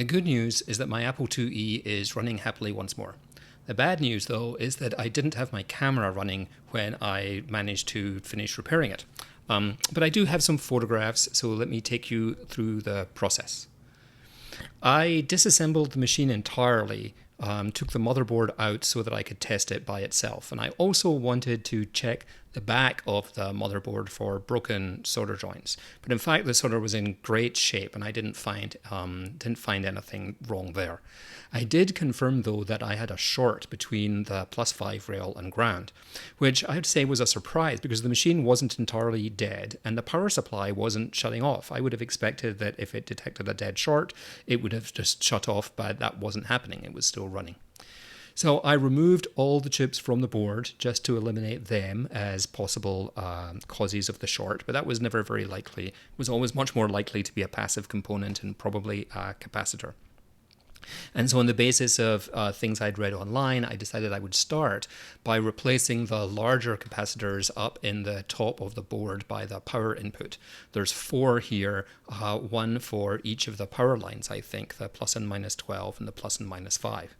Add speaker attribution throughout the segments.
Speaker 1: The good news is that my Apple IIe is running happily once more. The bad news, though, is that I didn't have my camera running when I managed to finish repairing it. But I do have some photographs, so let me take you through the process. I disassembled the machine entirely, took the motherboard out so that I could test it by itself. And I also wanted to check the back of the motherboard for broken solder joints. But in fact, the solder was in great shape and I didn't find anything wrong there. I did confirm, though, that I had a short between the +5 rail and ground, which I would say was a surprise because the machine wasn't entirely dead and the power supply wasn't shutting off. I would have expected that if it detected a dead short, it would have just shut off, but that wasn't happening. It was still running. So I removed all the chips from the board just to eliminate them as possible causes of the short, but that was never very likely. It was always much more likely to be a passive component and probably a capacitor. And so on the basis of things I'd read online, I decided I would start by replacing the larger capacitors up in the top of the board by the power input. There's 4 here, one for each of the power lines, I think, the plus and minus 12 and the plus and minus 5.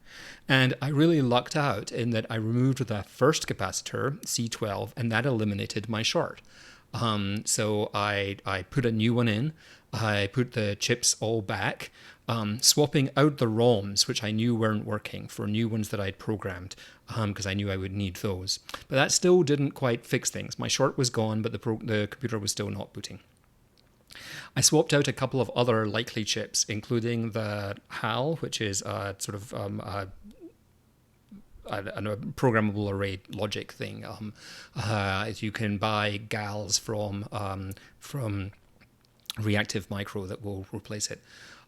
Speaker 1: And I really lucked out in that I removed the first capacitor, C12, and that eliminated my short. So I put a new one in, I put the chips all back, swapping out the ROMs, which I knew weren't working, for new ones that I'd programmed, because I knew I would need those. But that still didn't quite fix things. My short was gone, but the computer was still not booting. I swapped out a couple of other likely chips, including the HAL, which is a sort of a programmable array logic thing. You can buy GALs from Reactive Micro that will replace it.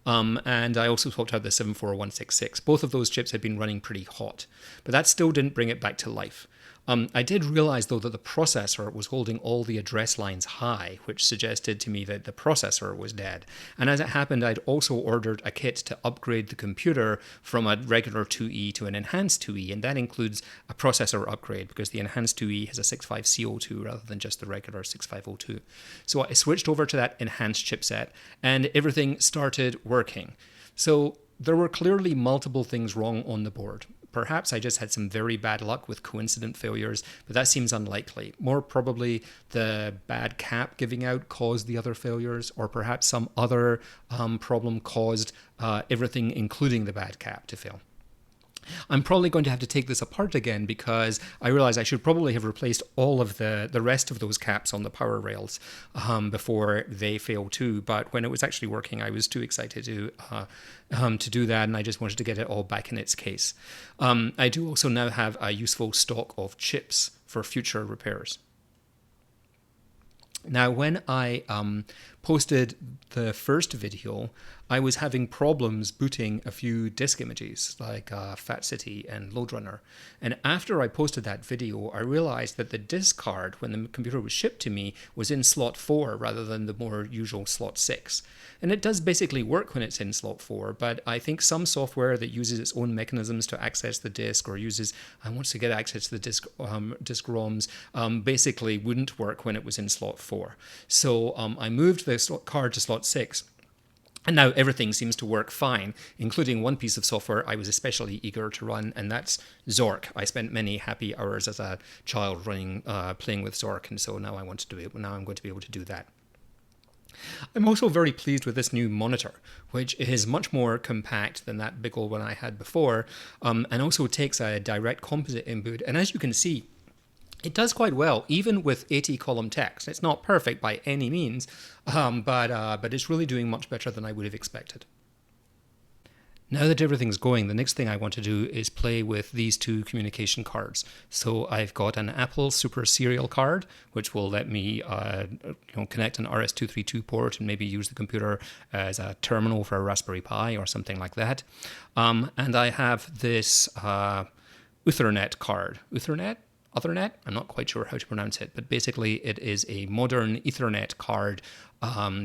Speaker 1: And I also swapped out the 74166. Both of those chips had been running pretty hot, but that still didn't bring it back to life. I did realize, though, that the processor was holding all the address lines high, which suggested to me that the processor was dead. And as it happened, I'd also ordered a kit to upgrade the computer from a regular IIe to an enhanced IIe, and that includes a processor upgrade because the enhanced IIe has a 65C02 rather than just the regular 6502. So I switched over to that enhanced chipset, and everything started working. So there were clearly multiple things wrong on the board. Perhaps I just had some very bad luck with coincident failures, but that seems unlikely. More probably the bad cap giving out caused the other failures, or perhaps some other problem caused everything, including the bad cap, to fail. I'm probably going to have to take this apart again because I realize I should probably have replaced all of the rest of those caps on the power rails before they fail too. But when it was actually working, I was too excited to do that, and I just wanted to get it all back in its case. I do also now have a useful stock of chips for future repairs. Now, when I posted the first video, I was having problems booting a few disk images like Fat City and Loadrunner. And after I posted that video, I realized that the disk card, when the computer was shipped to me, was in slot 4 rather than the more usual slot 6. And it does basically work when it's in slot 4, but I think some software that uses its own mechanisms to access the disk or wants to get access to the disk ROMs basically wouldn't work when it was in slot 4. So I moved the card to slot 6. And now everything seems to work fine, including one piece of software I was especially eager to run, and that's Zork. I spent many happy hours as a child playing with Zork, and so now I'm going to be able to do that. I'm also very pleased with this new monitor, which is much more compact than that big old one I had before, and also takes a direct composite input. And as you can see, it does quite well, even with 80-column text. It's not perfect by any means, but it's really doing much better than I would have expected. Now that everything's going, the next thing I want to do is play with these two communication cards. So I've got an Apple Super Serial card, which will let me connect an RS-232 port and maybe use the computer as a terminal for a Raspberry Pi or something like that. And I have this Ethernet card. Ethernet? I'm not quite sure how to pronounce it, but basically it is a modern Ethernet card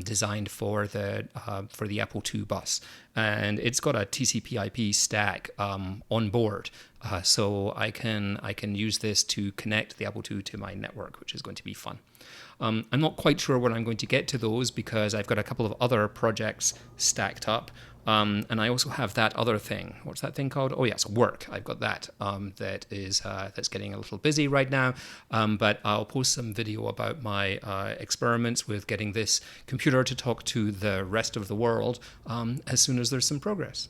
Speaker 1: designed for the Apple II bus, and it's got a TCP/IP stack on board, so I can use this to connect the Apple II to my network, which is going to be fun. I'm not quite sure when I'm going to get to those because I've got a couple of other projects stacked up. And I also have that other thing. What's that thing called? Oh yes, work. I've got that. That's getting a little busy right now. But I'll post some video about my experiments with getting this computer to talk to the rest of the world as soon as there's some progress.